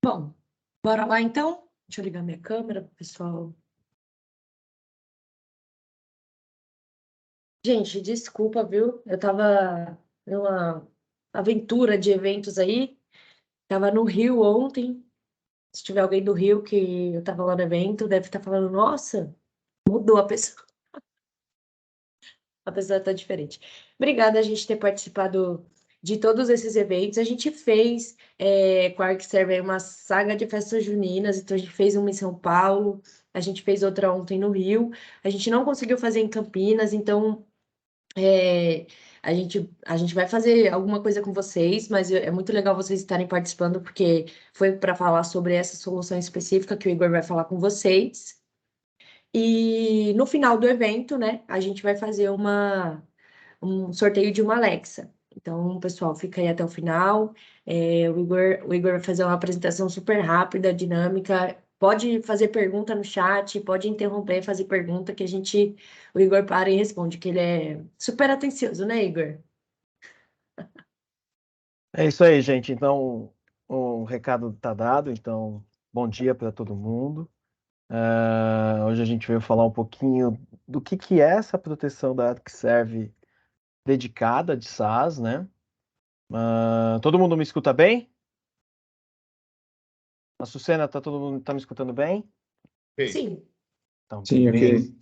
Bom, bora lá então? Deixa eu ligar minha câmera pro pessoal. Gente, desculpa, viu? Eu tava numa aventura de eventos aí. Tava no Rio ontem. Se tiver alguém do Rio que eu tava lá no evento, deve estar falando, nossa, mudou a pessoa. A pessoa tá diferente. Obrigada a gente ter participado de todos esses eventos. A gente fez com a ArcServe uma saga de festas juninas, então a gente fez uma em São Paulo, a gente fez outra ontem no Rio. A gente não conseguiu fazer em Campinas, então a gente vai fazer alguma coisa com vocês, mas é muito legal vocês estarem participando, porque foi para falar sobre essa solução específica que o Igor vai falar com vocês. E no final do evento, né, a gente vai fazer um sorteio de uma Alexa. Então, pessoal, fica aí até o final. O Igor vai fazer uma apresentação super rápida, dinâmica. Pode fazer pergunta no chat, pode interromper, fazer pergunta que o Igor para e responde, que ele é super atencioso, né, Igor? É isso aí, gente. Então, o recado está dado. Então, bom dia para todo mundo. Hoje a gente veio falar um pouquinho do que é essa proteção da ArcServe dedicada de SaaS, né? Todo mundo me escuta bem? A Sucena, todo mundo tá me escutando bem? Sim. Então, Sim, beleza. ok.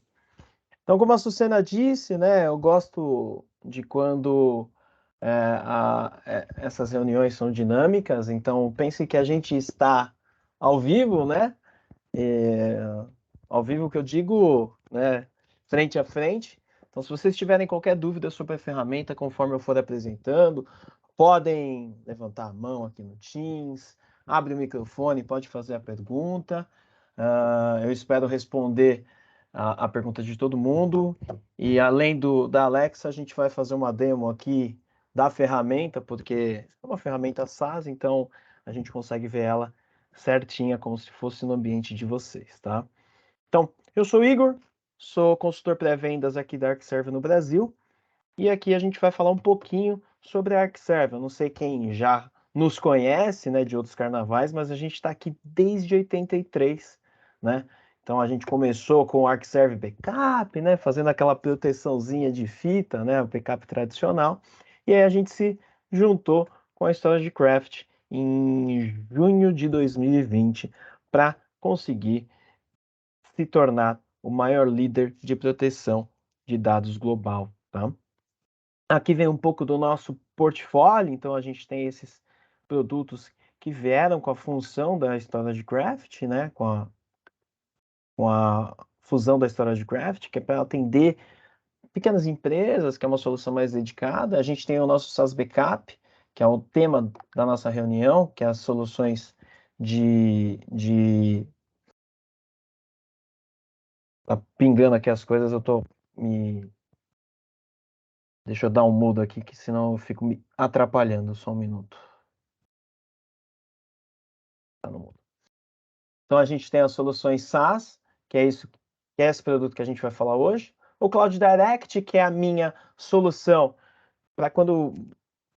Então, como a Sucena disse, né? Eu gosto de quando essas reuniões são dinâmicas. Então, pense que a gente está ao vivo, né? Ao vivo que eu digo, né, frente a frente. Então, se vocês tiverem qualquer dúvida sobre a ferramenta, conforme eu for apresentando, podem levantar a mão aqui no Teams, abre o microfone, pode fazer a pergunta. Eu espero responder a pergunta de todo mundo. E além da Alexa, a gente vai fazer uma demo aqui da ferramenta, porque é uma ferramenta SaaS, então a gente consegue ver ela certinha, como se fosse no ambiente de vocês, tá? Então, eu sou o Igor, sou consultor pré-vendas aqui da ArcServe no Brasil, e aqui a gente vai falar um pouquinho sobre a ArcServe. Eu não sei quem já nos conhece, né, de outros carnavais, mas a gente está aqui desde 83, né? Então a gente começou com o ArcServe Backup, né, fazendo aquela proteçãozinha de fita, né, o backup tradicional, e aí a gente se juntou com a StorageCraft em junho de 2020 para conseguir se tornar o maior líder de proteção de dados global, tá? Aqui vem um pouco do nosso portfólio, então a gente tem esses produtos que vieram com a função da StorageCraft, né? Com a fusão da StorageCraft, que é para atender pequenas empresas, que é uma solução mais dedicada. A gente tem o nosso SaaS Backup, que é o tema da nossa reunião, que é as soluções de Tá pingando aqui as coisas, eu tô me... Deixa eu dar um mudo aqui, que senão eu fico me atrapalhando. Só um minuto. Tá no mudo. Então a gente tem as soluções SaaS, que é isso, que é esse produto que a gente vai falar hoje. O Cloud Direct, que é a minha solução para quando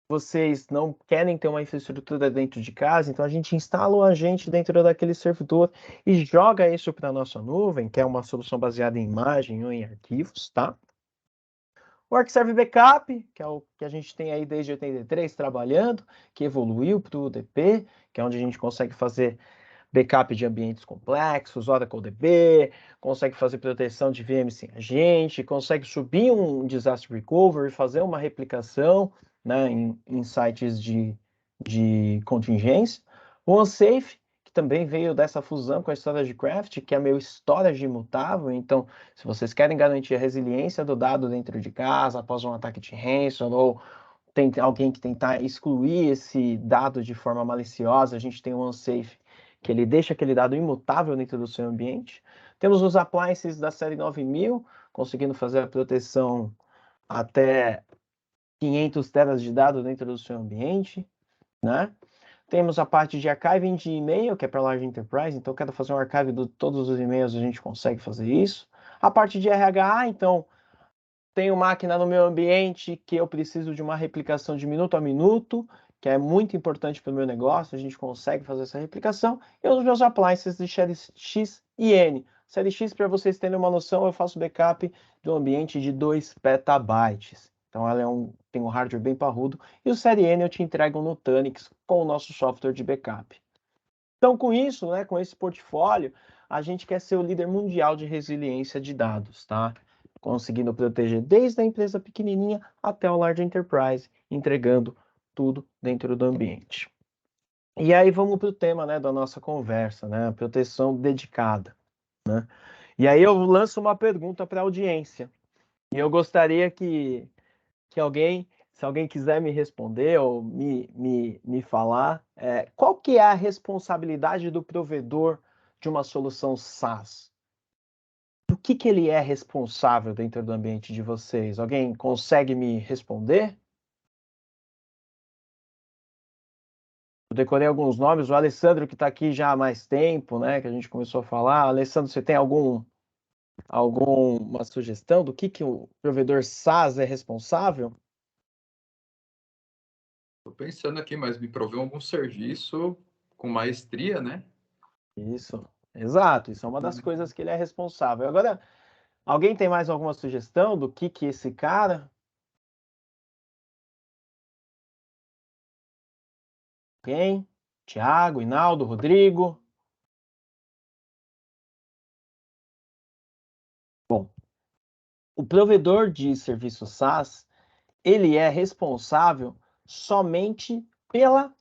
vocês não querem ter uma infraestrutura dentro de casa, então a gente instala o agente dentro daquele servidor e joga isso para a nossa nuvem, que é uma solução baseada em imagem ou em arquivos, tá? O ArcServe Backup, que é o que a gente tem aí desde 83 trabalhando, que evoluiu para o UDP, que é onde a gente consegue fazer backup de ambientes complexos, Oracle DB, consegue fazer proteção de VM sem agente, consegue subir um disaster recovery, fazer uma replicação, né, em sites de contingência. O OneSafe, que também veio dessa fusão com a StorageCraft, que é meu storage imutável. Então, se vocês querem garantir a resiliência do dado dentro de casa após um ataque de ransom, ou tem alguém que tentar excluir esse dado de forma maliciosa, a gente tem o OneSafe, que ele deixa aquele dado imutável dentro do seu ambiente. Temos os appliances da série 9000, conseguindo fazer a proteção até 500 teras de dados dentro do seu ambiente, né? Temos a parte de archiving de e-mail, que é para large enterprise, então eu quero fazer um archive de todos os e-mails, a gente consegue fazer isso. A parte de RH, então, tenho máquina no meu ambiente que eu preciso de uma replicação de minuto a minuto, que é muito importante para o meu negócio, a gente consegue fazer essa replicação, e os meus appliances de série X e N. Série X, para vocês terem uma noção, eu faço backup de um ambiente de 2 petabytes. Então ela tem um hardware bem parrudo, e o série N eu te entrego no Nutanix com o nosso software de backup. Então com isso, né, com esse portfólio, a gente quer ser o líder mundial de resiliência de dados, tá? Conseguindo proteger desde a empresa pequenininha até o large enterprise, entregando tudo dentro do ambiente. E aí vamos para o tema, né, da nossa conversa, né, a proteção dedicada, né? E aí eu lanço uma pergunta para a audiência. E eu gostaria que alguém, se alguém quiser me responder ou me falar, qual que é a responsabilidade do provedor de uma solução SaaS? Do que ele é responsável dentro do ambiente de vocês? Alguém consegue me responder? Eu decorei alguns nomes, o Alessandro que está aqui já há mais tempo, né, que a gente começou a falar. Alessandro, você tem alguma sugestão do que o provedor SaaS é responsável? Estou pensando aqui, mas me proveu algum serviço com maestria, né? Isso, exato. Isso é uma das coisas que ele é responsável. Agora, alguém tem mais alguma sugestão do que esse cara? Quem? Tiago, Hinaldo, Rodrigo? Bom, o provedor de serviço SaaS, ele é responsável somente pela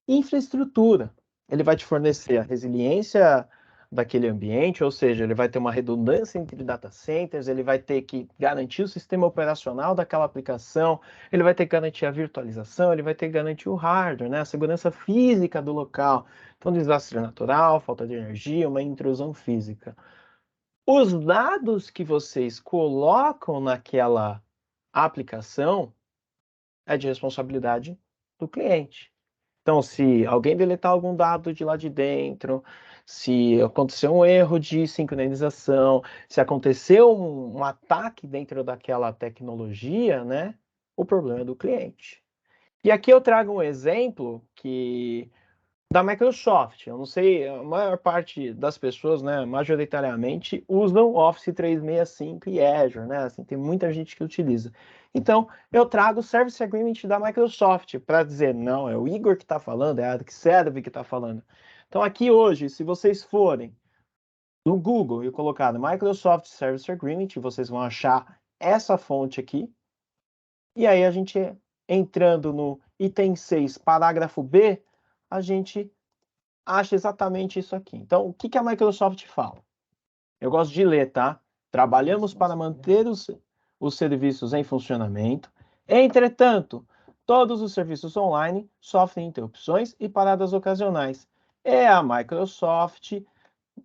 infraestrutura. Ele vai te fornecer a resiliência daquele ambiente, ou seja, ele vai ter uma redundância entre data centers, ele vai ter que garantir o sistema operacional daquela aplicação, ele vai ter que garantir a virtualização, ele vai ter que garantir o hardware, né, a segurança física do local. Então, desastre natural, falta de energia, uma intrusão física. Os dados que vocês colocam naquela aplicação é de responsabilidade do cliente. Então, se alguém deletar algum dado de lá de dentro, se acontecer um erro de sincronização, se aconteceu um ataque dentro daquela tecnologia, né, o problema é do cliente. E aqui eu trago um exemplo da Microsoft. Eu não sei, a maior parte das pessoas, né, majoritariamente, usam Office 365 e Azure, né? Assim, tem muita gente que utiliza. Então, eu trago o Service Agreement da Microsoft para dizer, não, é o Igor que está falando, é a Adxerve que está falando. Então, aqui hoje, se vocês forem no Google e colocar no Microsoft Service Agreement, vocês vão achar essa fonte aqui. E aí, a gente entrando no item 6, parágrafo B, a gente acha exatamente isso aqui. Então, o que a Microsoft fala? Eu gosto de ler, tá? Trabalhamos para manter os serviços em funcionamento. Entretanto, todos os serviços online sofrem interrupções e paradas ocasionais. E a Microsoft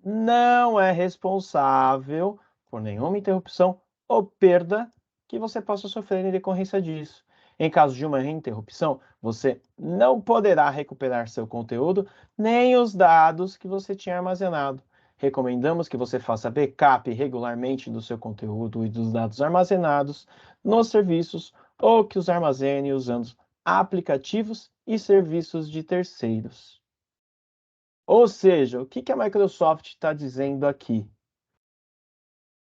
não é responsável por nenhuma interrupção ou perda que você possa sofrer em decorrência disso. Em caso de uma interrupção, você não poderá recuperar seu conteúdo nem os dados que você tinha armazenado. Recomendamos que você faça backup regularmente do seu conteúdo e dos dados armazenados nos serviços ou que os armazene usando aplicativos e serviços de terceiros. Ou seja, o que a Microsoft está dizendo aqui?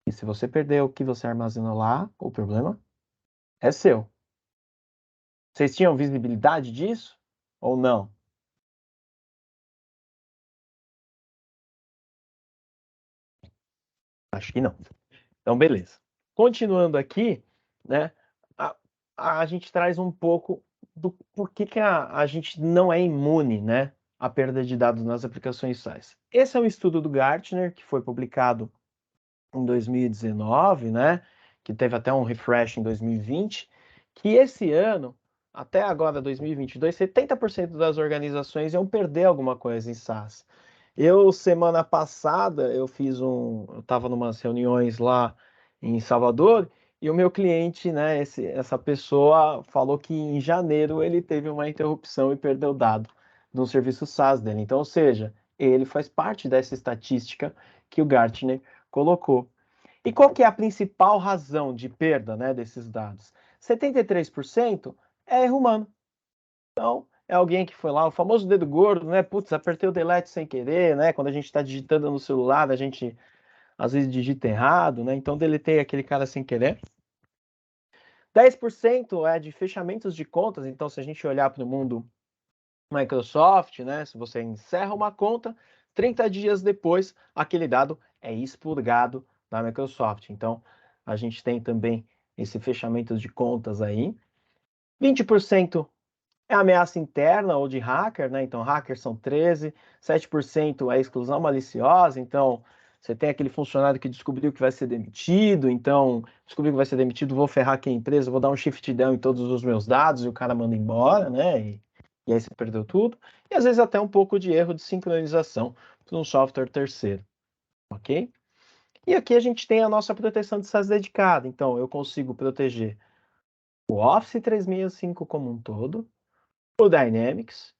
E se você perder o que você armazenou lá, o problema é seu. Vocês tinham visibilidade disso ou não? Acho que não. Então, beleza. Continuando aqui, né, a gente traz um pouco do porquê que a gente não é imune, né, à perda de dados nas aplicações SaaS. Esse é um estudo do Gartner, que foi publicado em 2019, né, que teve até um refresh em 2020, que esse ano, até agora 2022, 70% das organizações iam perder alguma coisa em SaaS. Eu, semana passada, eu estava em umas reuniões lá em Salvador, e o meu cliente, né, essa pessoa falou que em janeiro ele teve uma interrupção e perdeu dado no serviço SaaS dele. Então, ou seja, ele faz parte dessa estatística que o Gartner colocou. E qual que é a principal razão de perda, né, desses dados? 73% é erro humano. Então, é alguém que foi lá, o famoso dedo gordo, né? Putz, apertei o delete sem querer, né? Quando a gente está digitando no celular, a gente às vezes digita errado, né? Então deletei aquele cara sem querer. 10% é de fechamentos de contas, então se a gente olhar para o mundo Microsoft, né? Se você encerra uma conta, 30 dias depois, aquele dado é expurgado da Microsoft. Então, a gente tem também esse fechamento de contas aí. 20% é ameaça interna ou de hacker, né? Então, hackers são 13%, 7% é exclusão maliciosa. Então, você tem aquele funcionário que descobriu que vai ser demitido, então, descobriu que vai ser demitido, vou ferrar aqui a empresa, vou dar um shift down em todos os meus dados e o cara manda embora, né? E aí você perdeu tudo. E às vezes até um pouco de erro de sincronização para um software terceiro, ok? E aqui a gente tem a nossa proteção de SaaS dedicada. Então, eu consigo proteger o Office 365 como um todo, o Dynamics,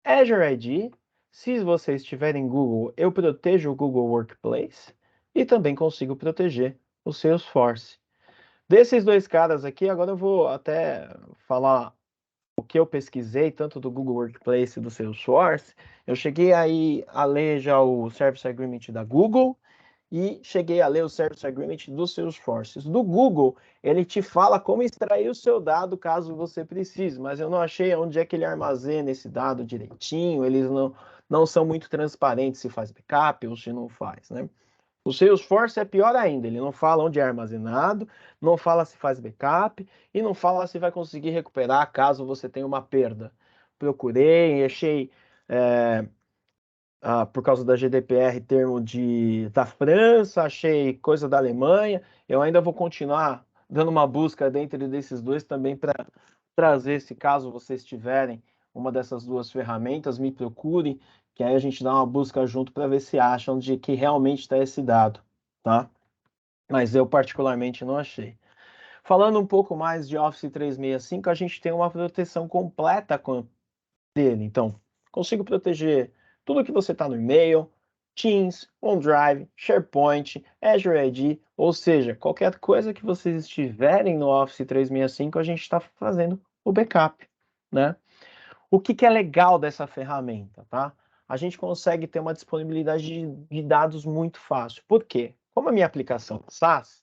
Azure AD, se você estiver em Google, eu protejo o Google Workplace e também consigo proteger o Salesforce. Desses dois caras aqui, agora eu vou até falar o que eu pesquisei, tanto do Google Workplace e do Salesforce. Eu cheguei aí a ler já o Service Agreement da Google e cheguei a ler o Service Agreement do Salesforce. Do Google, ele te fala como extrair o seu dado caso você precise, mas eu não achei onde é que ele armazena esse dado direitinho, eles não são muito transparentes se faz backup ou se não faz, né? O Salesforce é pior ainda, ele não fala onde é armazenado, não fala se faz backup e não fala se vai conseguir recuperar caso você tenha uma perda. Procurei, achei por causa da GDPR, termo da França, achei coisa da Alemanha. Eu ainda vou continuar dando uma busca dentro desses dois também para trazer, se caso vocês tiverem uma dessas duas ferramentas, me procurem, que aí a gente dá uma busca junto para ver se acham de que realmente está esse dado, tá? Mas eu particularmente não achei. Falando um pouco mais de Office 365, a gente tem uma proteção completa dele. Então, consigo proteger tudo que você está no e-mail, Teams, OneDrive, SharePoint, Azure AD, ou seja, qualquer coisa que vocês estiverem no Office 365, a gente está fazendo o backup, né? O que é legal dessa ferramenta, tá? A gente consegue ter uma disponibilidade de dados muito fácil. Por quê? Como a minha aplicação é SaaS,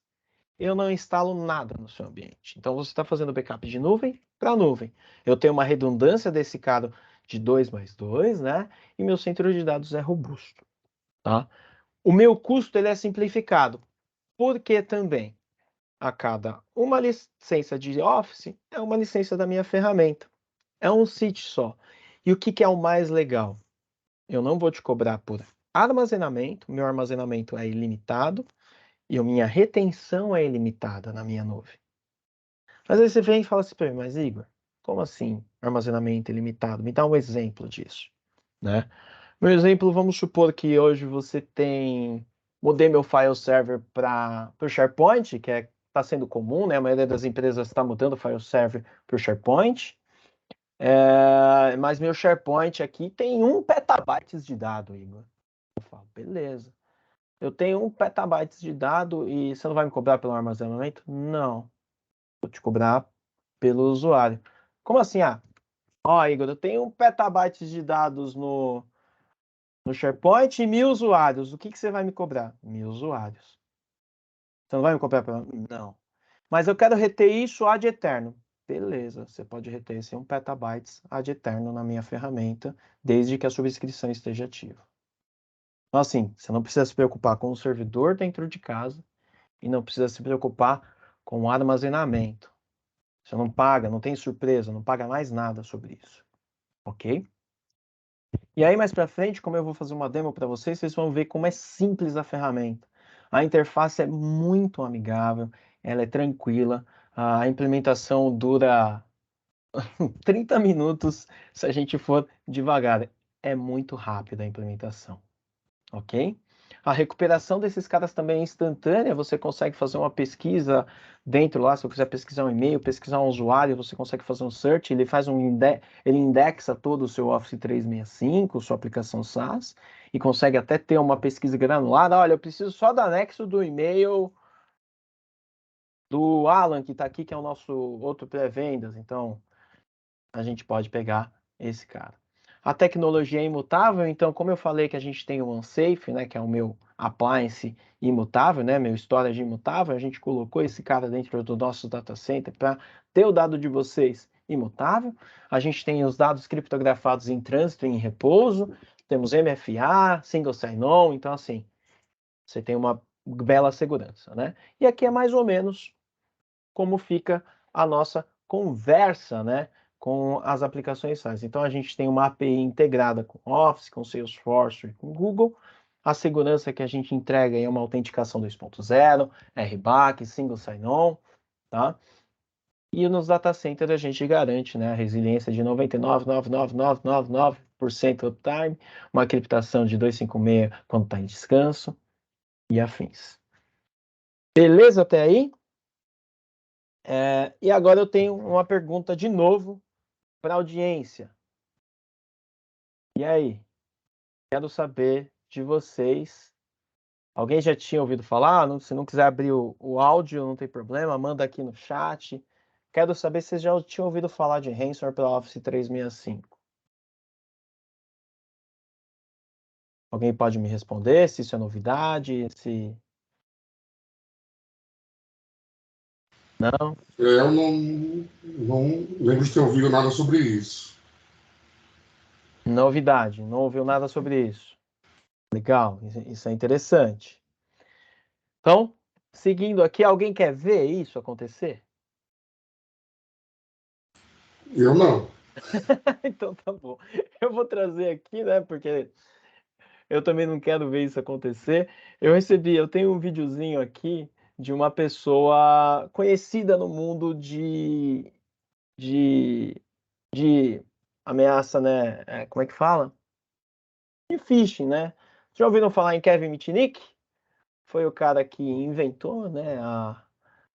eu não instalo nada no seu ambiente. Então, você está fazendo backup de nuvem para nuvem. Eu tenho uma redundância desse cara de 2 mais 2, né? E meu centro de dados é robusto, tá? O meu custo ele é simplificado, porque também a cada uma licença de Office é uma licença da minha ferramenta. É um sítio só. E o que é o mais legal? Eu não vou te cobrar por armazenamento, meu armazenamento é ilimitado e a minha retenção é ilimitada na minha nuvem. Mas aí você vem e fala assim para mim, mas Igor, como assim armazenamento ilimitado? Me dá um exemplo disso, né? Meu exemplo, vamos supor que hoje você mudei meu file server para o SharePoint, que está sendo comum, né? A maioria das empresas está mudando o file server para o SharePoint. Mas meu SharePoint aqui tem 1 petabyte de dado, Igor. Eu falo, beleza. Eu tenho 1 petabyte de dado e você não vai me cobrar pelo armazenamento? Não. Vou te cobrar pelo usuário. Como assim? Igor, eu tenho 1 petabyte de dados no SharePoint e 1.000 usuários. O que você vai me cobrar? 1.000 usuários. Você não vai me cobrar pelo... Não. Mas eu quero reter isso ad eterno. Beleza, você pode reter esse 1 petabyte ad eterno na minha ferramenta, desde que a subscrição esteja ativa. Então, assim, você não precisa se preocupar com o servidor dentro de casa e não precisa se preocupar com o armazenamento. Você não paga, não tem surpresa, não paga mais nada sobre isso, ok? E aí, mais para frente, como eu vou fazer uma demo para vocês, vocês vão ver como é simples a ferramenta. A interface é muito amigável, ela é tranquila, a implementação dura 30 minutos se a gente for devagar. É muito rápida a implementação, ok? A recuperação desses caras também é instantânea, você consegue fazer uma pesquisa dentro lá, se eu quiser pesquisar um e-mail, pesquisar um usuário, você consegue fazer um search, ele faz ele indexa todo o seu Office 365, sua aplicação SaaS, e consegue até ter uma pesquisa granular. Olha, eu preciso só do anexo do e-mail do Alan, que está aqui, que é o nosso outro pré-vendas, então a gente pode pegar esse cara. A tecnologia é imutável, então, como eu falei que a gente tem o OneSafe, né, que é o meu appliance imutável, né, meu storage imutável, a gente colocou esse cara dentro do nosso data center para ter o dado de vocês imutável. A gente tem os dados criptografados em trânsito e em repouso, temos MFA, single sign-on, então assim, você tem uma bela segurança, né? E aqui é mais ou menos como fica a nossa conversa, né, com as aplicações SaaS. Então a gente tem uma API integrada com Office, com Salesforce e com Google. A segurança que a gente entrega é uma autenticação 2.0, RBAC, Single Sign-On, tá? E nos data centers a gente garante, né, a resiliência de 99,99999% uptime, uma criptação de 256 quando está em descanso e afins. Beleza até aí? E agora eu tenho uma pergunta de novo para a audiência. E aí? Quero saber de vocês. Alguém já tinha ouvido falar? Se não quiser abrir o áudio, não tem problema, manda aqui no chat. Quero saber se vocês já tinham ouvido falar de ransomware pela Office 365. Alguém pode me responder se isso é novidade, se... Não? Eu não lembro de ter ouvido nada sobre isso. Novidade, não ouviu nada sobre isso. Legal, isso é interessante. Então, seguindo aqui, alguém quer ver isso acontecer? Eu não. Então tá bom. Eu vou trazer aqui, né, porque eu também não quero ver isso acontecer. Eu tenho um videozinho aqui de uma pessoa conhecida no mundo de, de ameaça, né? Como é que fala? De phishing, né? Já ouviram falar em Kevin Mitnick? Foi o cara que inventou, né, a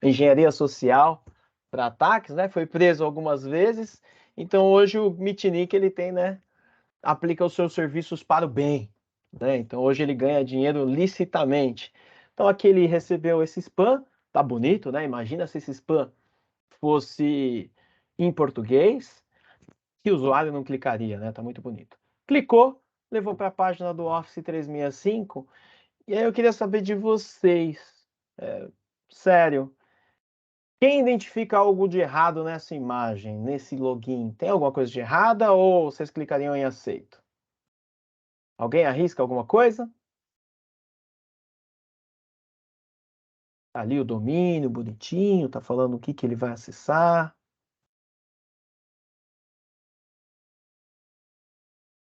engenharia social para ataques, né? Foi preso algumas vezes. Então hoje o Mitnick ele tem, né, aplica os seus serviços para o bem, né? Então hoje ele ganha dinheiro licitamente. Então aqui ele recebeu esse spam, tá bonito, né? Imagina se esse spam fosse em português, que o usuário não clicaria, né? Tá muito bonito. Clicou, levou para a página do Office 365, e aí eu queria saber de vocês, sério, quem identifica algo de errado nessa imagem, nesse login? Tem alguma coisa de errada ou vocês clicariam em aceito? Alguém arrisca alguma coisa? Tá ali o domínio, bonitinho, tá falando o que que ele vai acessar.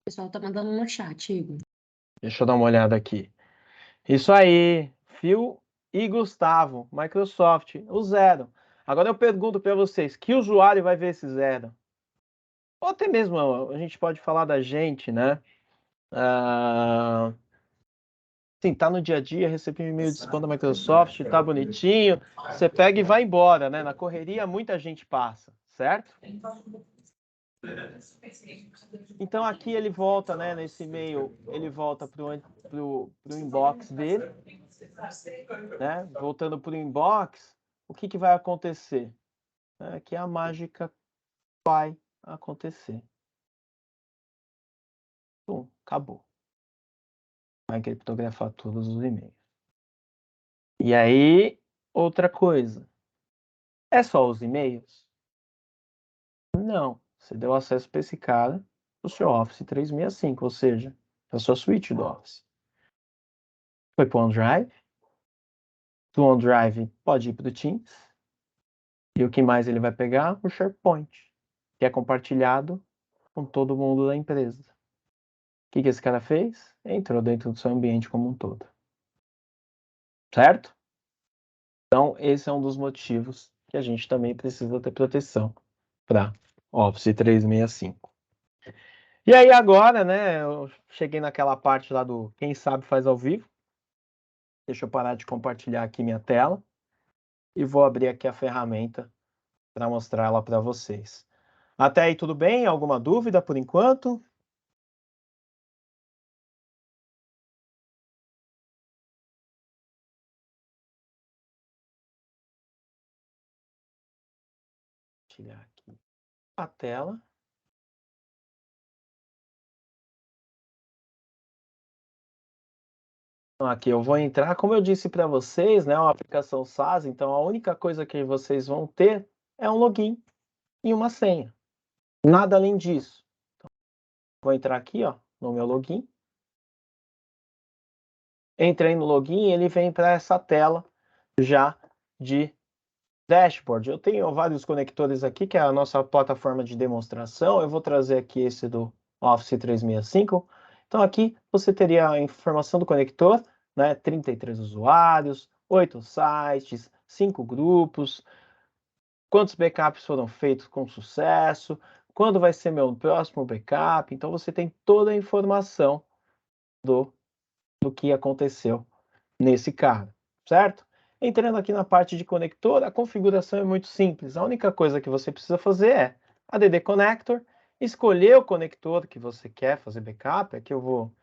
O pessoal tá mandando no chat, Igor. Deixa eu dar uma olhada aqui. Isso aí, Phil e Gustavo, Microsoft, o zero. Agora eu pergunto para vocês, que usuário vai ver esse zero? Ou até mesmo, a gente pode falar da gente, né? Sim, tá no dia a dia, recebi um e-mail de spam da Microsoft, tá bonitinho. Você pega e vai embora, né? Na correria muita gente passa, certo? Então aqui ele volta, né? Nesse e-mail, ele volta pro inbox dele, né? Voltando pro inbox, o que que vai acontecer? Que a mágica vai acontecer. Bom, acabou. Vai criptografar todos os e-mails. E aí, outra coisa. É só os e-mails? Não. Você deu acesso para esse cara do seu Office 365, ou seja, a sua suíte do Office. Foi para o OneDrive. Do OneDrive pode ir para o Teams. E o que mais ele vai pegar? O SharePoint, que é compartilhado com todo mundo da empresa. O que esse cara fez? Entrou dentro do seu ambiente como um todo. Certo? Então, esse é um dos motivos que a gente também precisa ter proteção para Office 365. E aí agora, né, eu cheguei naquela parte lá do quem sabe faz ao vivo. Deixa eu parar de compartilhar aqui minha tela e vou abrir aqui a ferramenta para mostrar ela para vocês. Até aí tudo bem? Alguma dúvida por enquanto? Tirar aqui a tela. Então, aqui eu vou entrar, como eu disse para vocês, né, uma aplicação SaaS, então a única coisa que vocês vão ter é um login e uma senha. Nada além disso. Então, vou entrar aqui, ó, no meu login. Entrei no login, ele vem para essa tela já de dashboard. Eu tenho vários conectores aqui, que é a nossa plataforma de demonstração. Eu vou trazer aqui esse do Office 365. Então aqui você teria a informação do conector, né? 33 usuários, 8 sites, 5 grupos, quantos backups foram feitos com sucesso, quando vai ser meu próximo backup. Então você tem toda a informação do que aconteceu nesse cara, certo? Entrando aqui na parte de conector, a configuração é muito simples. A única coisa que você precisa fazer é ADD Connector, escolher o conector que você quer fazer backup. Aqui eu vou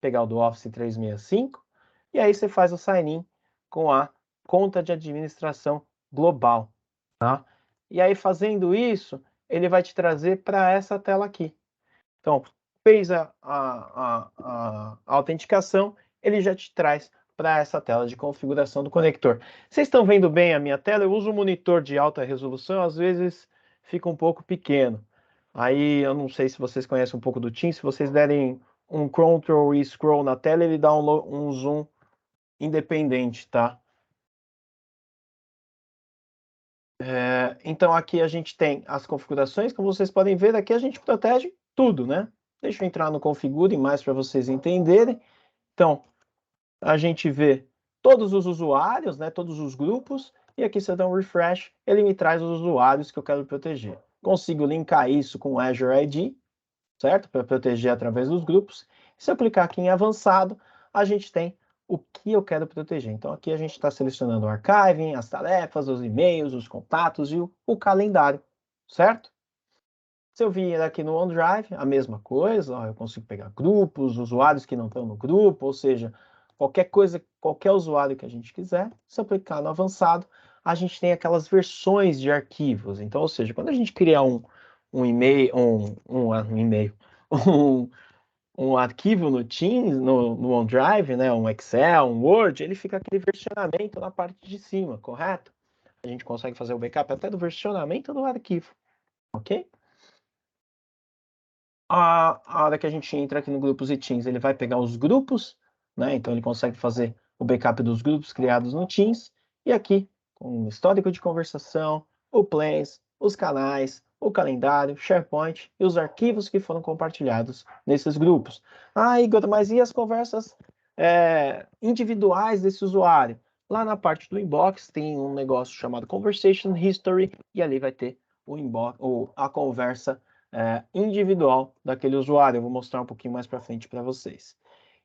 pegar o do Office 365, e aí você faz o sign-in com a conta de administração global, tá? E aí fazendo isso, ele vai te trazer para essa tela aqui. Então, fez a autenticação, ele já te traz para essa tela de configuração do conector. Vocês estão vendo bem a minha tela? Eu uso um monitor de alta resolução, às vezes fica um pouco pequeno. Aí eu não sei se vocês conhecem um pouco do Teams, se vocês derem um Ctrl e Scroll na tela, ele dá um zoom independente, tá? Então aqui a gente tem as configurações, como vocês podem ver, aqui a gente protege tudo, né? Deixa eu entrar no Configure mais para vocês entenderem. Então, a gente vê todos os usuários, né, todos os grupos, e aqui se eu der um refresh, ele me traz os usuários que eu quero proteger. Consigo linkar isso com o Azure ID, certo? Para proteger através dos grupos. Se eu clicar aqui em avançado, a gente tem o que eu quero proteger. Então aqui a gente está selecionando o archiving, as tarefas, os e-mails, os contatos e o calendário, certo? Se eu vir aqui no OneDrive, a mesma coisa, ó, eu consigo pegar grupos, usuários que não estão no grupo, ou seja, qualquer coisa, qualquer usuário que a gente quiser. Se eu clicar no avançado, a gente tem aquelas versões de arquivos. Então, ou seja, quando a gente cria um e-mail, um e-mail, um arquivo no Teams, no OneDrive, né, um Excel, um Word, ele fica aquele versionamento na parte de cima, correto? A gente consegue fazer o backup até do versionamento do arquivo, ok? A hora que a gente entra aqui no Grupos e Teams, ele vai pegar os grupos, né? Então ele consegue fazer o backup dos grupos criados no Teams. E aqui, com o histórico de conversação, o plans, os canais, o calendário, SharePoint e os arquivos que foram compartilhados nesses grupos. Ah, Igor, mas e as conversas individuais desse usuário? Lá na parte do inbox tem um negócio chamado Conversation History, e ali vai ter o inbox, ou a conversa individual daquele usuário. Eu vou mostrar um pouquinho mais para frente para vocês.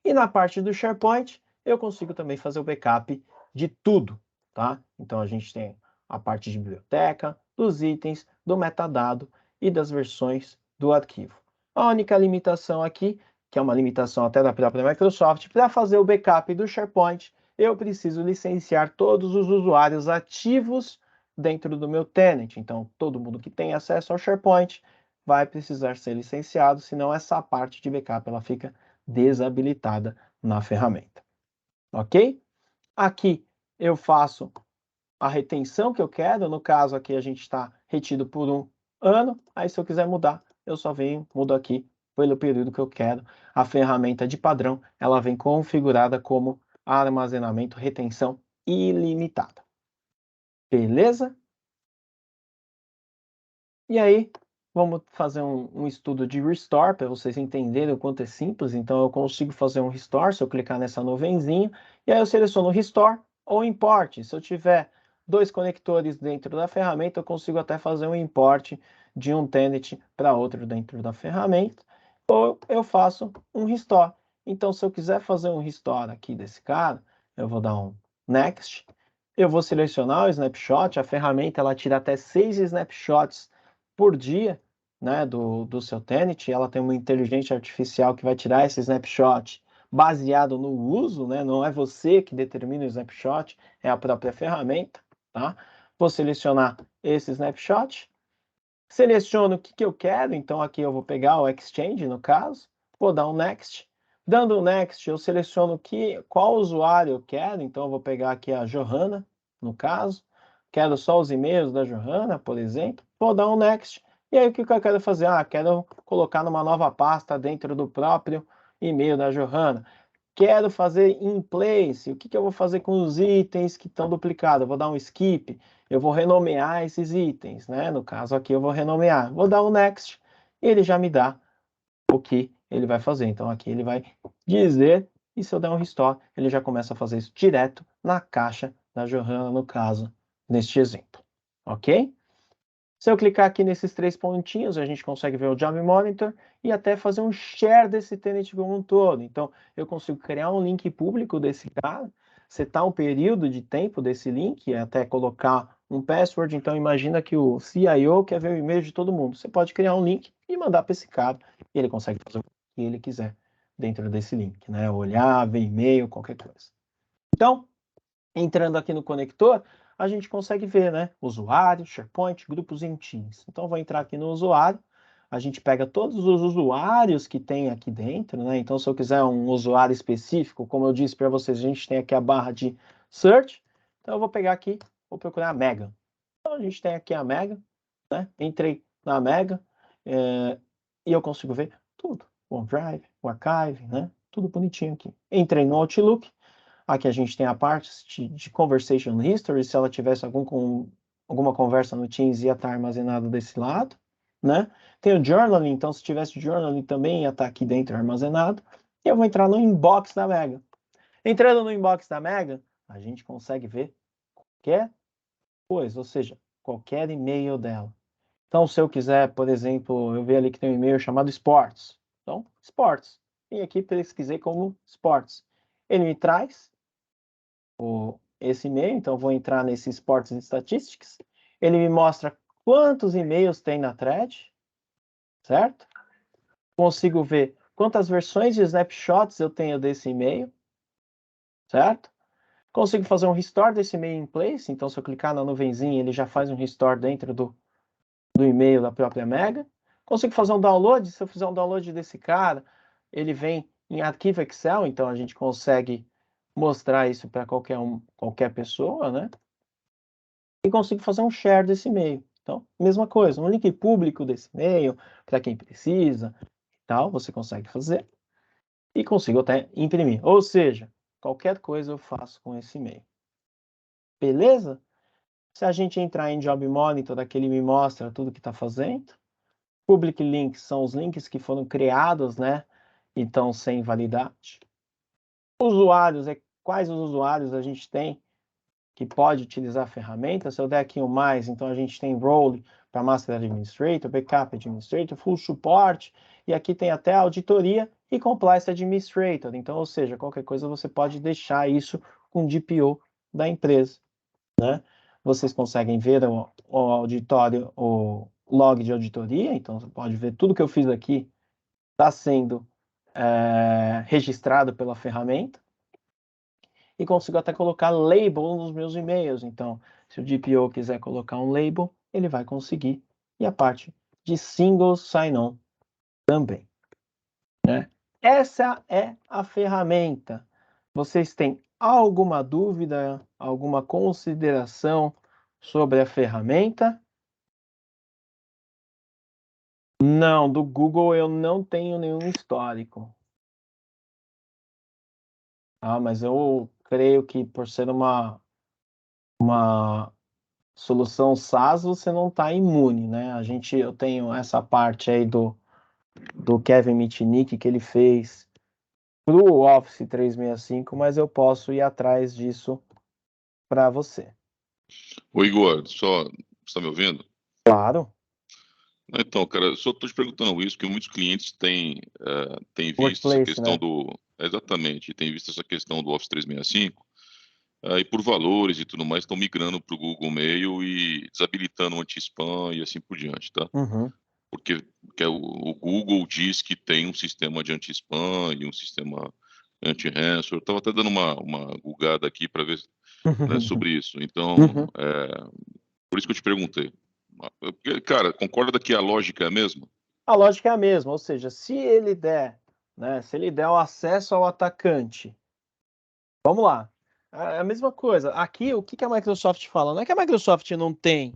E na parte do SharePoint, eu consigo também fazer o backup de tudo, tá? Então a gente tem a parte de biblioteca, dos itens, do metadado e das versões do arquivo. A única limitação aqui, que é uma limitação até da própria Microsoft, para fazer o backup do SharePoint, eu preciso licenciar todos os usuários ativos dentro do meu tenant. Então, todo mundo que tem acesso ao SharePoint vai precisar ser licenciado, senão essa parte de backup ela fica desabilitada na ferramenta. Ok? Aqui eu faço a retenção que eu quero. No caso aqui a gente está retido por 1 ano. Aí se eu quiser mudar, eu só venho, mudo aqui pelo período que eu quero. A ferramenta de padrão, ela vem configurada como armazenamento, retenção ilimitada. Beleza? E aí, vamos fazer um estudo de restore para vocês entenderem o quanto é simples. Então, eu consigo fazer um restore se eu clicar nessa nuvenzinha. E aí eu seleciono restore ou import. Se eu tiver 2 conectores dentro da ferramenta, eu consigo até fazer um import de um tenant para outro dentro da ferramenta. Ou eu faço um restore. Então, se eu quiser fazer um restore aqui desse cara, eu vou dar um next. Eu vou selecionar o snapshot. A ferramenta ela tira até 6 snapshots por dia, né, do seu tenant. Ela tem uma inteligência artificial que vai tirar esse snapshot baseado no uso, né? Não é você que determina o snapshot, é a própria ferramenta, tá? Vou selecionar esse snapshot, seleciono o que eu quero. Então aqui eu vou pegar o Exchange, no caso, vou dar um Next. Dando Next, eu seleciono qual usuário eu quero, então eu vou pegar aqui a Johanna, no caso, quero só os e-mails da Johanna, por exemplo, vou dar um Next, e aí o que eu quero fazer? Quero colocar numa nova pasta dentro do próprio e-mail da Johanna. Quero fazer in place, o que eu vou fazer com os itens que estão duplicados? Eu vou dar um skip, eu vou renomear esses itens, né? No caso aqui eu vou renomear, vou dar um next, e ele já me dá o que ele vai fazer. Então aqui ele vai dizer, e se eu der um restore, ele já começa a fazer isso direto na caixa da Johanna, no caso, neste exemplo, ok? Se eu clicar aqui nesses 3 pontinhos, a gente consegue ver o Job Monitor e até fazer um share desse tenant como um todo. Então, eu consigo criar um link público desse cara, setar um período de tempo desse link, até colocar um password. Então, imagina que o CIO quer ver o e-mail de todo mundo. Você pode criar um link e mandar para esse cara, e ele consegue fazer o que ele quiser dentro desse link, né? Olhar, ver e-mail, qualquer coisa. Então, entrando aqui no conector, a gente consegue ver, né? Usuário, SharePoint, grupos em Teams. Então, eu vou entrar aqui no usuário, a gente pega todos os usuários que tem aqui dentro, né? Então, se eu quiser um usuário específico, como eu disse para vocês, a gente tem aqui a barra de Search. Então, eu vou pegar aqui, vou procurar a Megan. Então, a gente tem aqui a Megan, né? Entrei na Megan e eu consigo ver tudo. O OneDrive, o Archive, né? Tudo bonitinho aqui. Entrei no Outlook. Aqui a gente tem a parte de Conversation History, se ela tivesse alguma conversa no Teams, ia estar armazenado desse lado, né? Tem o Journaling, então se tivesse Journaling também ia estar aqui dentro armazenado. E eu vou entrar no inbox da Megan. Entrando no inbox da Megan, a gente consegue ver qualquer coisa, ou seja, qualquer e-mail dela. Então, se eu quiser, por exemplo, eu vejo ali que tem um e-mail chamado Sports. Então, Sports. E aqui pesquisei como Sports. Ele me traz esse e-mail, então vou entrar nesse Sports and Statistics, ele me mostra quantos e-mails tem na thread, certo? Consigo ver quantas versões de snapshots eu tenho desse e-mail, certo? Consigo fazer um restore desse e-mail em place, então se eu clicar na nuvenzinha, ele já faz um restore dentro do e-mail da própria Mega. Consigo fazer um download, se eu fizer um download desse cara, ele vem em arquivo Excel, então a gente consegue mostrar isso para qualquer pessoa, né? E consigo fazer um share desse e-mail. Então, mesma coisa, um link público desse e-mail para quem precisa, tal, você consegue fazer. E consigo até imprimir. Ou seja, qualquer coisa eu faço com esse e-mail. Beleza? Se a gente entrar em Job Monitor, aqui ele me mostra tudo que está fazendo. Public Links são os links que foram criados, né? Então, sem validade. Usuários, quais os usuários a gente tem que pode utilizar a ferramenta. Se eu der aqui um mais, então a gente tem Role para Master Administrator, Backup Administrator, Full Support, e aqui tem até Auditoria e Compliance Administrator. Então, ou seja, qualquer coisa você pode deixar isso com o DPO da empresa, né? Vocês conseguem ver o auditório, o log de auditoria, então você pode ver tudo que eu fiz aqui está sendo registrado pela ferramenta. E consigo até colocar label nos meus e-mails. Então, se o DPO quiser colocar um label, ele vai conseguir. E a parte de single sign-on também, né? Essa é a ferramenta. Vocês têm alguma dúvida, alguma consideração sobre a ferramenta? Não, do Google eu não tenho nenhum histórico. Mas eu creio que por ser uma solução SaaS, você não está imune, né? Eu tenho essa parte aí do Kevin Mitnick que ele fez para o Office 365, mas eu posso ir atrás disso para você. Ô Igor, você está me ouvindo? Claro. Então, cara, só estou te perguntando isso, porque muitos clientes têm visto essa Workplace, questão né? Exatamente, tem visto essa questão do Office 365, e por valores e tudo mais, estão migrando para o Google Mail e desabilitando o anti-spam e assim por diante, tá? Uhum. Porque o Google diz que tem um sistema de anti-spam e um sistema anti-ransomware. Eu estava até dando uma googada aqui para ver, né, sobre isso. Então, Uhum. por isso que eu te perguntei. Cara, concorda que a lógica é a mesma? A lógica é a mesma, ou seja, se ele der né? Se ele der o acesso ao atacante, vamos lá. É a mesma coisa. Aqui, o que a Microsoft fala? Não é que a Microsoft não tem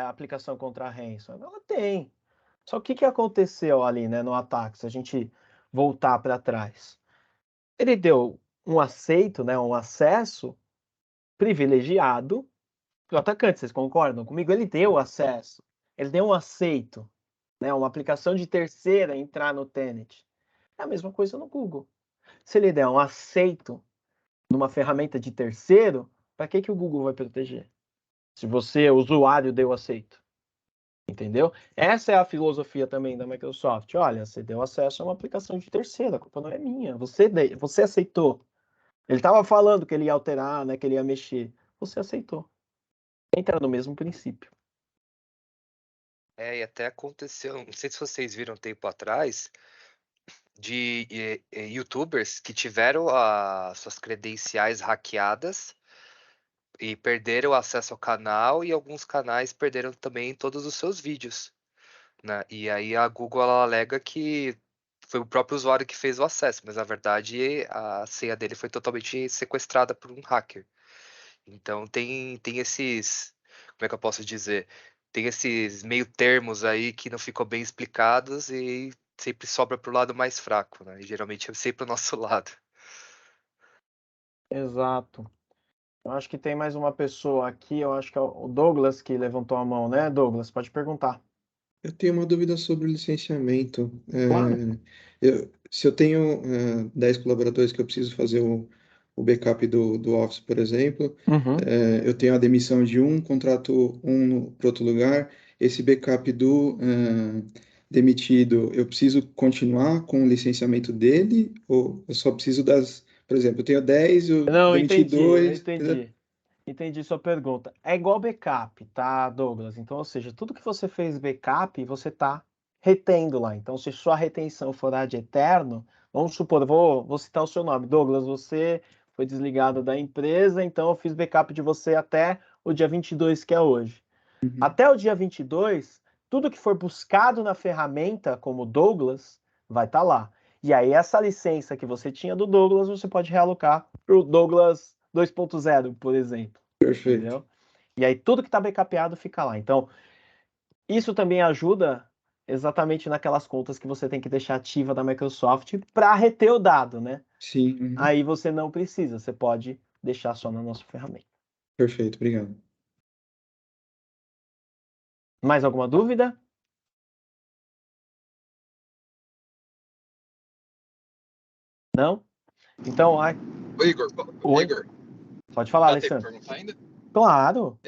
aplicação contra a ransomware. Ela tem. Só o que aconteceu ali, né, no ataque? Se a gente voltar para trás. Ele deu um aceito, né, um acesso privilegiado para o atacante. Vocês concordam comigo? Ele deu acesso. Ele deu um aceito, né, uma aplicação de terceira entrar no tenant. É a mesma coisa no Google. Se ele der um aceito numa ferramenta de terceiro, para que o Google vai proteger? Se você, usuário, deu aceito. Entendeu? Essa é a filosofia também da Microsoft. Olha, você deu acesso a uma aplicação de terceiro, a culpa não é minha. Você aceitou. Ele estava falando que ele ia alterar, né, que ele ia mexer. Você aceitou. Entra no mesmo princípio. E até aconteceu, não sei se vocês viram um tempo atrás, de YouTubers que tiveram as suas credenciais hackeadas e perderam acesso ao canal, e alguns canais perderam também todos os seus vídeos, né? E aí a Google ela alega que foi o próprio usuário que fez o acesso, mas na verdade a senha dele foi totalmente sequestrada por um hacker. Então tem esses, como é que eu posso dizer? Tem esses meio termos aí que não ficam bem explicados e sempre sobra pro lado mais fraco, né? E geralmente é sempre o nosso lado. Exato. Eu acho que tem mais uma pessoa aqui, eu acho que é o Douglas que levantou a mão, né, Douglas? Pode perguntar. Eu tenho uma dúvida sobre o licenciamento. Claro. Se eu tenho 10 colaboradores que eu preciso fazer o backup do Office, por exemplo, Uhum. eu tenho a demissão de um, contrato um para outro lugar, esse backup do demitido, eu preciso continuar com o licenciamento dele, ou eu só preciso por exemplo, eu tenho 10, eu Não, demiti entendi, eu 2. entendi. Entendi sua pergunta. É igual backup, tá, Douglas? Então, ou seja, tudo que você fez backup, você está retendo lá. Então, se sua retenção for ad eterno, vamos supor, vou citar o seu nome. Douglas, você foi desligado da empresa, então eu fiz backup de você até o dia 22, que é hoje. Até o dia 22, tudo que for buscado na ferramenta como Douglas vai estar lá. E aí essa licença que você tinha do Douglas, você pode realocar para o Douglas 2.0, por exemplo. Perfeito. Entendeu? E aí tudo que está backupeado fica lá. Então, isso também ajuda exatamente naquelas contas que você tem que deixar ativa da Microsoft para reter o dado, né? Sim. Aí você não precisa, você pode deixar só na nossa ferramenta. Perfeito, obrigado. Mais alguma dúvida? Não? Então, Ô, Igor, Oi? Igor, Pode falar, dá tempo de Alessandro. perguntar ainda? Claro.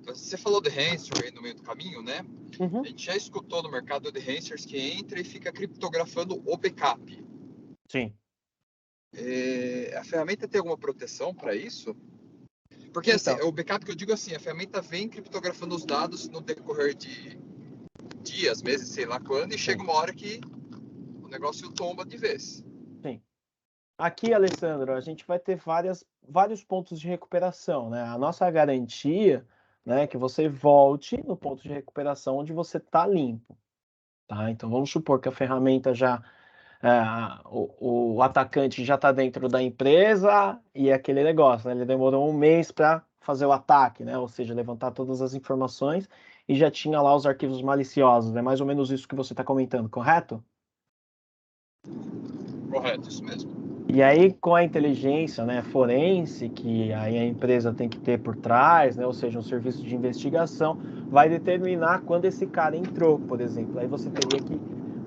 Você falou de ransomware aí no meio do caminho, né? Uhum. A gente já escutou no mercado de ransomwares que entra e fica criptografando o backup. Sim. A ferramenta tem alguma proteção para isso? Porque Então. assim, o backup que eu digo assim, a ferramenta vem criptografando os dados no decorrer de dias, meses, sei lá quando, e chega uma hora que o negócio tomba de vez. Sim. Aqui, Alessandro, a gente vai ter vários pontos de recuperação, né? A nossa garantia, né, é que você volte no ponto de recuperação onde você está limpo, tá? Então, vamos supor que a ferramenta já, o atacante já está dentro da empresa e é aquele negócio, né? Ele demorou um mês para fazer o ataque, né? Ou seja, levantar todas as informações e já tinha lá os arquivos maliciosos. É mais ou menos isso que você está comentando, correto? Correto, isso mesmo. E aí, com a inteligência, né, forense, que aí a empresa tem que ter por trás, né, ou seja, um serviço de investigação, vai determinar quando esse cara entrou, por exemplo. Aí você teria que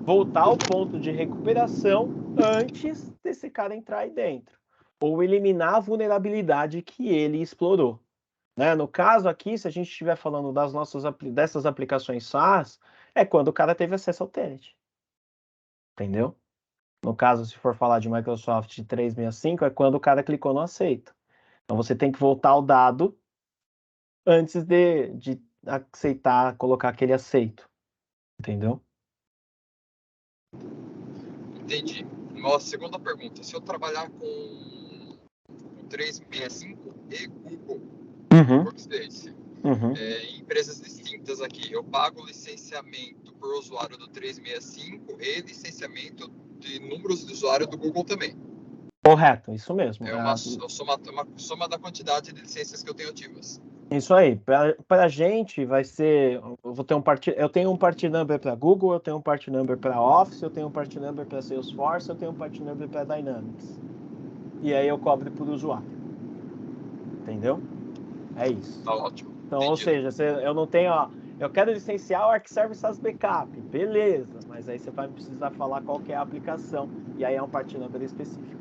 voltar ao ponto de recuperação antes desse cara entrar aí dentro, ou eliminar a vulnerabilidade que ele explorou. Né? No caso aqui, se a gente estiver falando dessas aplicações SaaS, é quando o cara teve acesso ao tenant. Entendeu? No caso, se for falar de Microsoft 365, é quando o cara clicou no aceito. Então você tem que voltar o dado antes de aceitar, colocar aquele aceito. Entendeu? Entendi. Uma segunda pergunta. Se eu trabalhar com 365 e Google Workspace, em empresas distintas aqui, eu pago licenciamento por usuário do 365 e licenciamento de números de usuário do Google também. Correto, isso mesmo. É uma soma da quantidade de licenças que eu tenho ativas. Isso aí. Para a gente vai ser. Eu tenho um party number para Google, eu tenho um party number para Office, eu tenho um party number para Salesforce, eu tenho um party number para Dynamics. E aí eu cobro por usuário. Entendeu? É isso. Tá ótimo. Então, ou seja, eu não tenho, ó, eu quero licenciar o ArcService as Backup, beleza, mas aí você vai precisar falar qual que é a aplicação, e aí é um party number específico.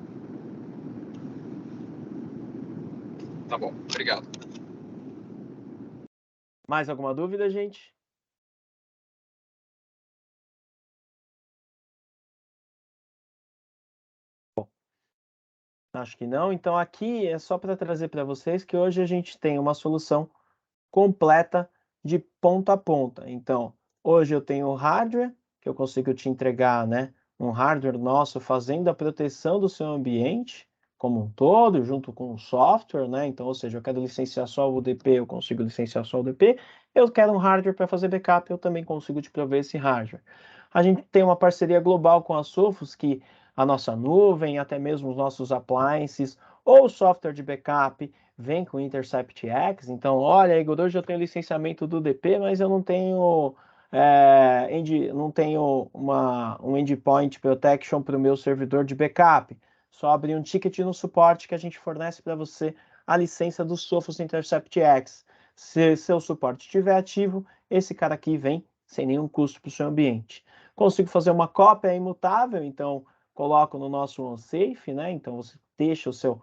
Tá bom, obrigado. Mais alguma dúvida, gente? Bom, acho que não. Então aqui é só para trazer para vocês que hoje a gente tem uma solução completa de ponta a ponta. Então, hoje eu tenho o hardware, que eu consigo te entregar, né, um hardware nosso fazendo a proteção do seu ambiente como um todo, junto com o software, né? Então, ou seja, eu quero licenciar só o UDP, eu consigo licenciar só o UDP. Eu quero um hardware para fazer backup, eu também consigo te prover esse hardware. A gente tem uma parceria global com a Sophos, que a nossa nuvem, até mesmo os nossos appliances, ou software de backup, vem com Intercept X. Então, olha, Igor, hoje eu tenho licenciamento do DP, mas eu não tenho não tenho um endpoint protection para o meu servidor de backup. Só abrir um ticket no suporte que a gente fornece para você a licença do Sophos Intercept X. Se seu suporte estiver ativo, esse cara aqui vem sem nenhum custo para o seu ambiente. Consigo fazer uma cópia imutável, então coloco no nosso OneSafe, né? Então você deixa o seu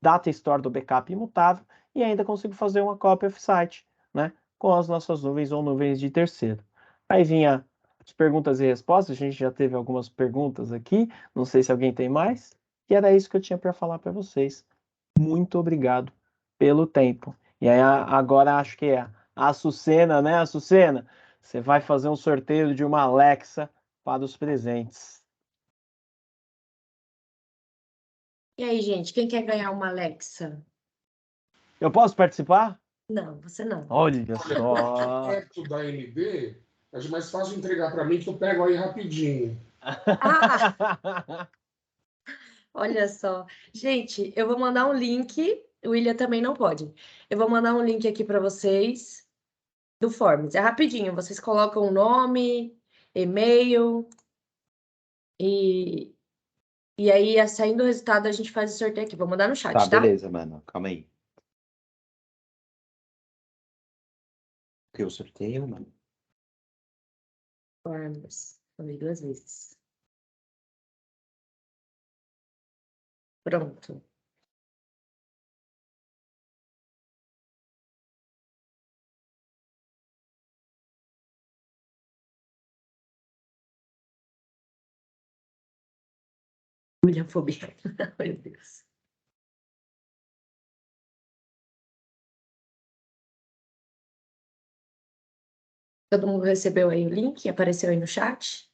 data store do backup imutável e ainda consigo fazer uma cópia off-site, né? Com as nossas nuvens ou nuvens de terceiro. Aí vinha as perguntas e respostas, a gente já teve algumas perguntas aqui, não sei se alguém tem mais, e era isso que eu tinha para falar para vocês. Muito obrigado pelo tempo. E aí agora acho que é a Açucena, né, Açucena? Você vai fazer um sorteio de uma Alexa para os presentes. E aí, gente, quem quer ganhar uma Alexa? Eu posso participar? Não, você não. Olha Olha, só. perto da AMD, é mais fácil entregar para mim que eu pego aí rapidinho. Ah, olha só. Gente, eu vou mandar um link. O William também não pode. Eu vou mandar um link aqui para vocês do Forms. É rapidinho. Vocês colocam o nome, e-mail e, e aí, saindo o resultado, a gente faz o sorteio aqui. Vou mandar no chat, Tá, tá? beleza, mano. Calma aí. O que eu sorteio, mano? Forms. Falei 2 vezes. Pronto. Williamfobia. Meu Deus. Todo mundo recebeu aí o link? Apareceu aí no chat?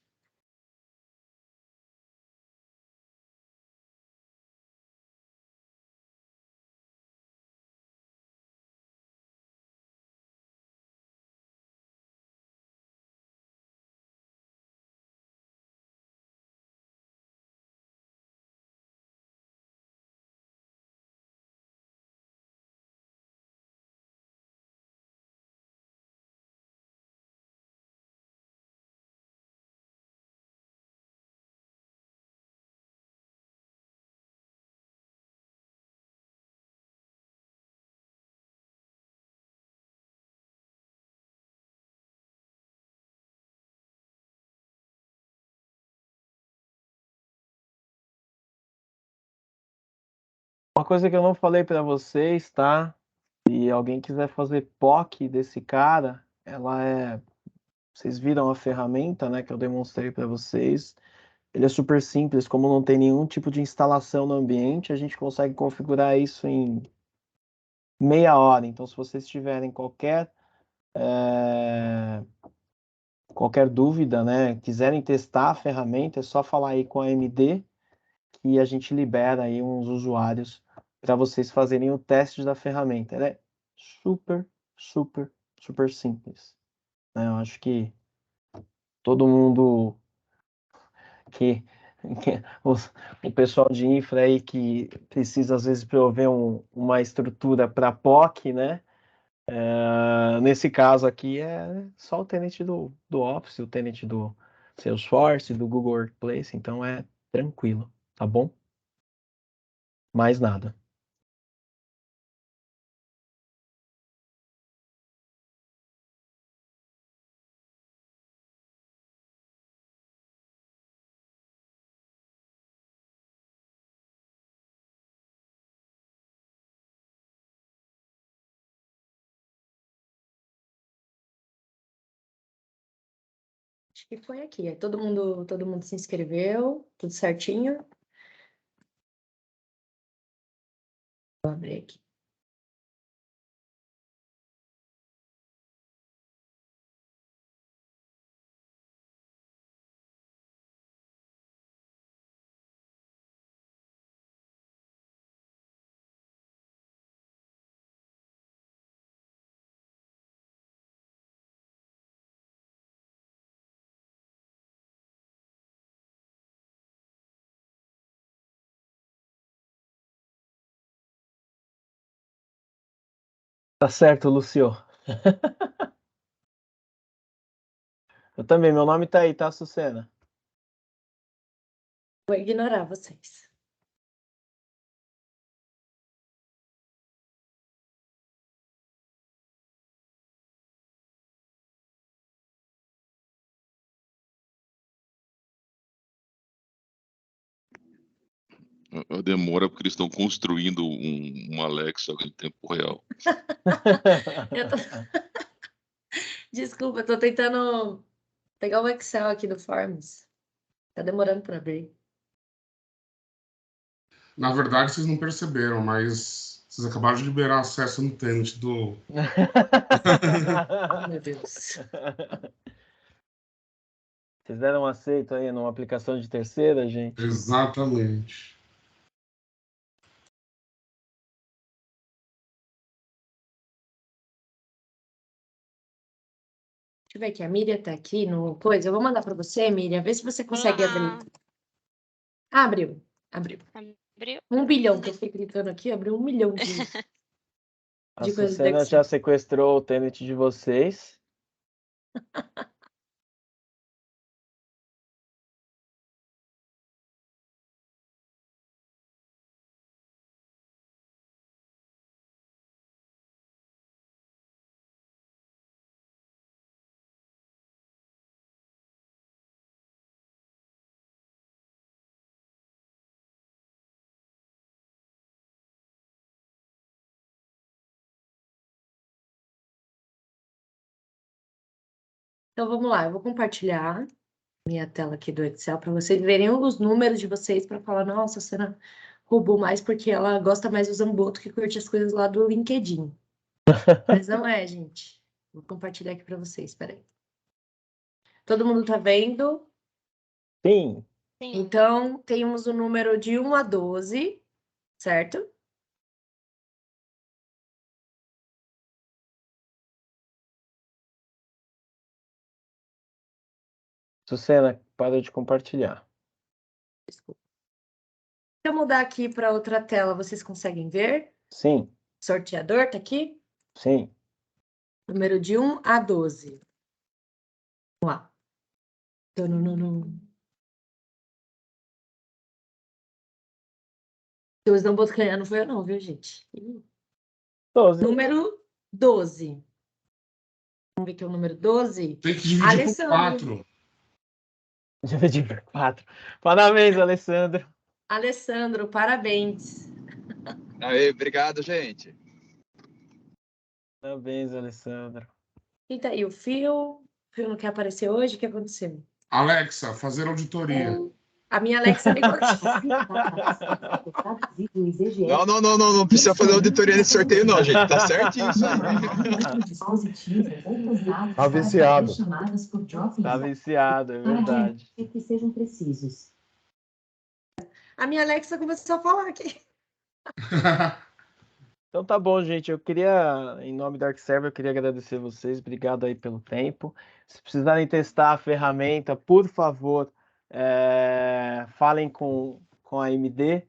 Uma coisa que eu não falei para vocês, tá? Se alguém quiser fazer POC desse cara, ela é. Vocês viram a ferramenta, né, que eu demonstrei para vocês. Ele é super simples, como não tem nenhum tipo de instalação no ambiente, a gente consegue configurar isso em meia hora. Então, se vocês tiverem qualquer dúvida, né, quiserem testar a ferramenta, é só falar aí com a AMD que a gente libera aí uns usuários para vocês fazerem o teste da ferramenta. Ela é super, super, super simples, né? Eu acho que todo mundo que, o pessoal de infra aí que precisa às vezes prover uma estrutura para POC, né? Nesse caso aqui é só o tenant do Office, o tenant do Salesforce, do Google Workplace, então é tranquilo, tá bom? Mais nada. Acho que foi aqui. Todo mundo se inscreveu, tudo certinho. Vou abrir aqui. Tá certo, Lucio. Eu também, meu nome tá aí, tá, Sucena? Vou ignorar vocês. A demora porque eles estão construindo uma Alexa em tempo real. Eu tô... Desculpa, eu tô tentando pegar o Excel aqui do Forms. Tá demorando para abrir. Na verdade, vocês não perceberam, mas vocês acabaram de liberar acesso no tenant do. Meu Deus. Vocês deram um aceito aí numa aplicação de terceira, gente? Exatamente. Deixa eu ver aqui. A Miriam tá aqui no coisa. Eu vou mandar para você, Miriam. Vê se você consegue abrir. Abriu. Abriu. 1 bilhão que eu fiquei clicando aqui, abriu 1 milhão A de coisas do Sucena Excel. já sequestrou o tenant de vocês. Então vamos lá, eu vou compartilhar minha tela aqui do Excel para vocês verem os números de vocês para falar, nossa, a Sena roubou mais porque ela gosta mais do Zamboto que curte as coisas lá do LinkedIn. Mas não é, gente. Vou compartilhar aqui para vocês, peraí. Todo mundo tá vendo? Sim. Sim. Então, temos o número de 1 a 12, certo? Sucena, para de compartilhar. Desculpa. Se eu mudar aqui para outra tela, vocês conseguem ver? Sim, Sorteador tá aqui? sim. Número de 1 a 12. Vamos lá. Tananana. Se os não bocanhar não foi eu não, viu, gente? 12. Número 12. Vamos ver aqui o número 12. Tem que dividir por Alessandro. 4. Dividir por 4. Parabéns, Alessandro. Alessandro, parabéns. Aí, obrigado, gente. Parabéns, Alessandro. E tá aí o Fio. O Fio não quer aparecer hoje? O que aconteceu? Alexa, fazer auditoria. A minha Alexa ligou aqui. Não precisa fazer auditoria nesse sorteio, não, gente. Tá certinho isso aí. Tá viciado. Tá viciado, é verdade. Que sejam precisos. A minha Alexa começou a falar aqui. Então tá bom, gente. Eu queria, em nome da ArcServe, eu queria agradecer vocês. Obrigado aí pelo tempo. Se precisarem testar a ferramenta, por favor, falem com a AMD,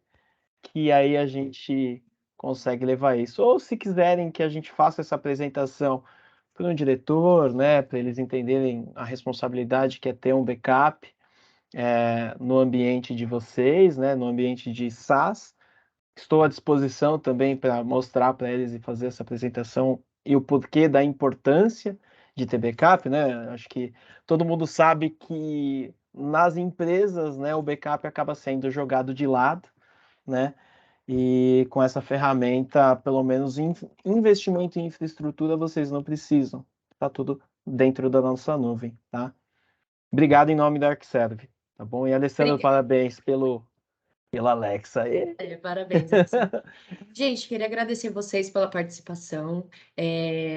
que aí a gente consegue levar isso. Ou se quiserem que a gente faça essa apresentação para um diretor, né, para eles entenderem a responsabilidade que é ter um backup no ambiente de vocês, né, no ambiente de SaaS. Estou à disposição também para mostrar para eles e fazer essa apresentação e o porquê da importância de ter backup, né? Acho que todo mundo sabe que nas empresas, né, o backup acaba sendo jogado de lado, né? E com essa ferramenta, pelo menos investimento em infraestrutura, vocês não precisam. Está tudo dentro da nossa nuvem, tá? Obrigado em nome da ArcServe, tá bom? E Alessandro, parabéns pela Alexa. Parabéns, Alessandro. Gente, queria agradecer vocês pela participação.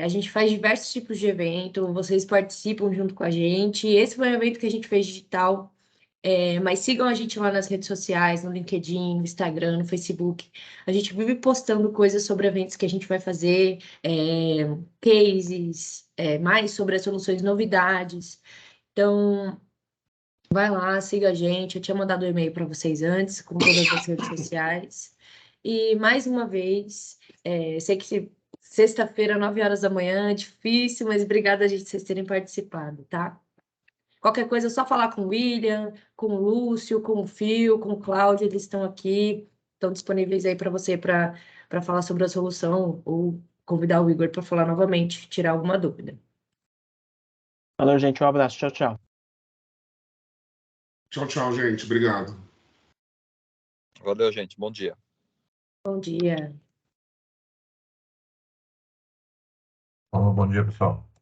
A gente faz diversos tipos de evento, vocês participam junto com a gente. Esse foi um evento que a gente fez digital, mas sigam a gente lá nas redes sociais, no LinkedIn, no Instagram, no Facebook. A gente vive postando coisas sobre eventos que a gente vai fazer, cases, mais sobre as soluções, novidades. Então, vai lá, siga a gente. Eu tinha mandado um e-mail para vocês antes, com todas as redes sociais. E mais uma vez, sei que sexta-feira, 9 horas da manhã, é difícil, mas obrigada a gente vocês terem participado, tá? Qualquer coisa é só falar com o William, com o Lúcio, com o Fio, com o Cláudio, eles estão aqui, estão disponíveis aí para você para falar sobre a solução ou convidar o Igor para falar novamente, tirar alguma dúvida. Valeu, gente. Um abraço. Tchau, tchau. Tchau, tchau, gente. Obrigado. Valeu, gente. Bom dia. Bom dia. Bom dia, pessoal.